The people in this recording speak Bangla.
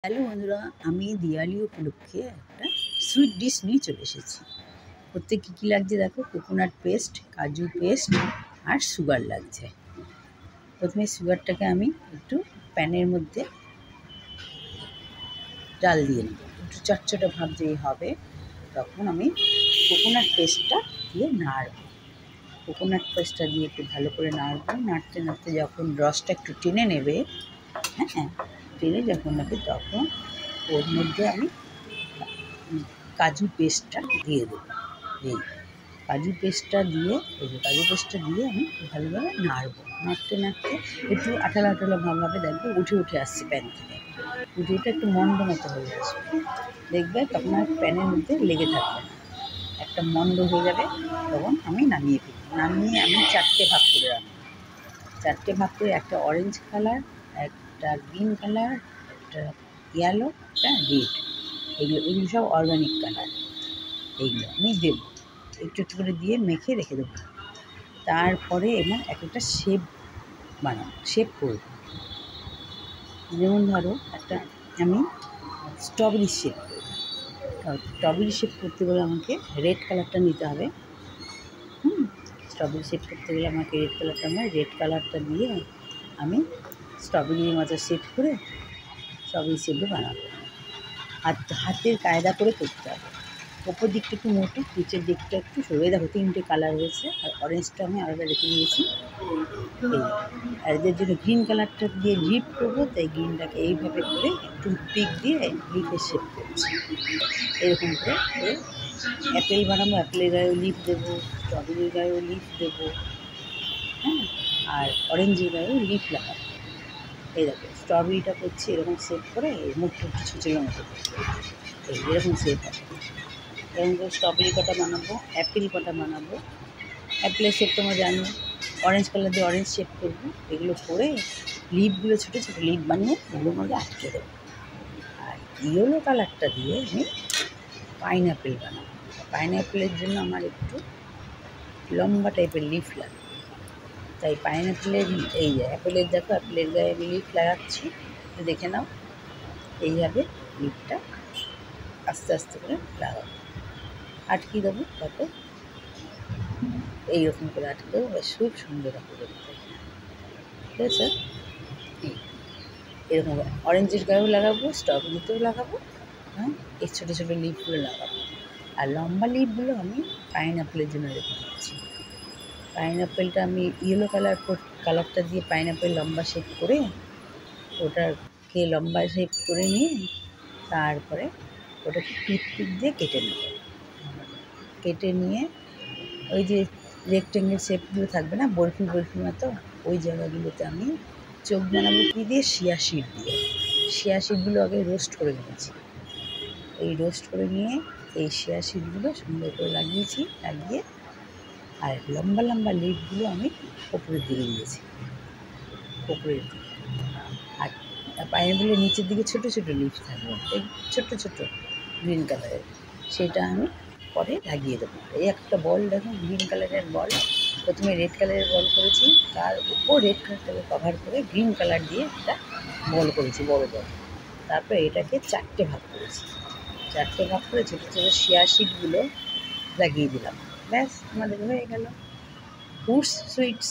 হ্যালো বন্ধুরা, আমি দিওয়ালি উপলক্ষে একটা সুইট ডিশ নিয়ে চলে এসেছি। করতে কী কী লাগছে দেখো, কোকোনাট পেস্ট, কাজু পেস্ট আর সুগার লাগছে। প্রথমে সুগারটাকে আমি একটু প্যানের মধ্যে ডাল দিয়ে নেব, একটু চটচটে ভাব যেই হবে তখন আমি কোকোনাট পেস্টটা দিয়ে নাড়ব। কোকোনাট পেস্টটা দিয়ে একটু ভালো করে নাড়ব। নাড়তে নাড়তে যখন রসটা একটু টেনে নেবে, হ্যাঁ, টেনে যখন নেবে তখন ওর মধ্যে আমি কাজু পেস্টটা দিয়ে দেবো। এই কাজু পেস্টটা দিয়ে আমি ভালোভাবে নাড়বো। নাড়তে নাড়তে একটু আঠালো আঠালো ভাব হবে, দেখবে উঠে উঠে আসছে প্যান থেকে, উঠে উঠে একটু মন্ড মতো হয়ে আসবে। দেখবে তখন আর প্যানের মধ্যে লেগে থাকবে না, একটা মন্ড হয়ে যাবে। তখন আমি নামিয়ে ফেলি। নামিয়ে আমি চারটে ভাগ করে রাখবো। চারটে ভাগ করে, একটা অরেঞ্জ কালার, একটা গ্রিন কালার, একটা ইয়েলো, একটা রেড। এগুলো সব অর্গানিক কালার। এইগুলো আমি দেবো, একটু একটু করে দিয়ে মেখে রেখে দেবো। তারপরে এবার একটা শেপ বানাবো, শেপ করবো। যেমন ধরো একটা আমি স্ট্রবেরি শেপ করবো। স্ট্রবেরি শেপ করতে গেলে আমাকে রেড কালারটা নিতে হবে। স্ট্রবেরি শেপ করতে গেলে আমাকে রেড কালারটা রেড কালারটা দিয়ে আমি স্ট্রবেরির মতো শেপ করে স্ট্রবেরি শেপে বানাবো। হাতের কায়দা করে করতে হবে। ওপর দিকটা একটু মোটা, নিচের দিকটা একটু সরু। দেখো তিনটে কালার হয়েছে, আর অরেঞ্জটা আমি আলাদা রেখে দিয়েছি। এই আর এদের জন্য গ্রিন কালারটা দিয়ে লিপ করবো, তাই গ্রিনটাকে এইভাবে করে একটু পিক দিয়ে লিপের শেপ করছি। এরকম করে অ্যাপেল বানাবো, অ্যাপেলের গায়েও লিপ দেবো, স্ট্রবেরির গায়েও লিপ দেবো, হ্যাঁ, আর অরেঞ্জের গায়েও লিপ লাগাবো। এই দেখো স্ট্রবেরিটা করছি এরকম শেপ করে, মুখটা একটু ছুঁচের মতো এরকম শেপ হবে। এরকম করে স্ট্রবেরি কটা বানাবো, অ্যাপেল কটা বানাবো। অ্যাপেলের শেপ তোমরা জানো, অরেঞ্জ কালার দিয়ে অরেঞ্জ শেপ করবো। এগুলো করে লিপগুলো ছোটো ছোটো লিপ বানিয়ে এগুলোর মধ্যে আটকে দেবো। আর ইয়েলো কালারটা দিয়ে আমি পাইনঅ্যাপেল বানাবো। পাইনঅ্যাপেলের জন্য আমার একটু লম্বা টাইপের লিফ লাগবে, তাই পাইনঅ্যাপেলের এই যে অ্যাপেলের দেখো, অ্যাপেলের গায়ে আমি লিফ লাগাচ্ছি, দেখে নাও। এইভাবে লিফটা আস্তে আস্তে করে লাগাবো, আটকে দেবো। তারপর এইরকম করে আটকে দেবো, বেশ খুব সুন্দর হবে দেখতে, ঠিক আছে। এরকম অরেঞ্জের গায়েও লাগাবো, স্ট্রবেরিতেও লাগাবো, হ্যাঁ, এই ছোটো ছোটো লিপগুলো লাগাবো। আর লম্বা লিপগুলো আমি পাইনঅ্যাপেলের জন্য রেখে দিচ্ছি। পাইনঅ্যাপেলটা আমি ইয়েলো কালারটা দিয়ে পাইনঅ্যাপেল লম্বা শেপ করে, ওটাকে লম্বা শেপ করে নিয়ে তারপরে ওটাকে টুথপিক দিয়ে কেটে নেব। কেটে নিয়ে ওই যে রেক্টেঙ্গেল শেপগুলো থাকবে না, বরফি বরফি মতো, ওই জায়গাগুলোতে আমি চোখ বানাবো কী দিয়ে, শিয়া সিড দিয়ে। শিয়া সিডগুলো আগে রোস্ট করে নিয়েছি। এই রোস্ট করে নিয়ে এই শিয়া সিডগুলো সুন্দর করে লাগিয়েছি, লাগিয়ে আর লম্বা লম্বা লিপগুলো আমি ওপরের দিকে দিয়েছি, ওপরের দিকে। আর পাইনঅ্যাপেলের নিচের দিকে ছোটো ছোটো লিফ থাকবে, এই ছোট্টো ছোট্টো গ্রিন কালারের, সেটা আমি পরে লাগিয়ে দেবো। এই একটা বল দেখো, গ্রিন কালারের বল, প্রথমে রেড কালারের বল করেছি, তার উপর রেড কালারটাকে কভার করে গ্রিন কালার দিয়ে একটা বল করেছি, বড় বল। তারপরে এটাকে চারটে ভাগ করেছি, চারটে ভাগ করে ছোটো ছোটো শিয়া সিডগুলো লাগিয়ে দিলাম। ব্যাস আমাদের হয়ে গেল ফুডস সুইটস।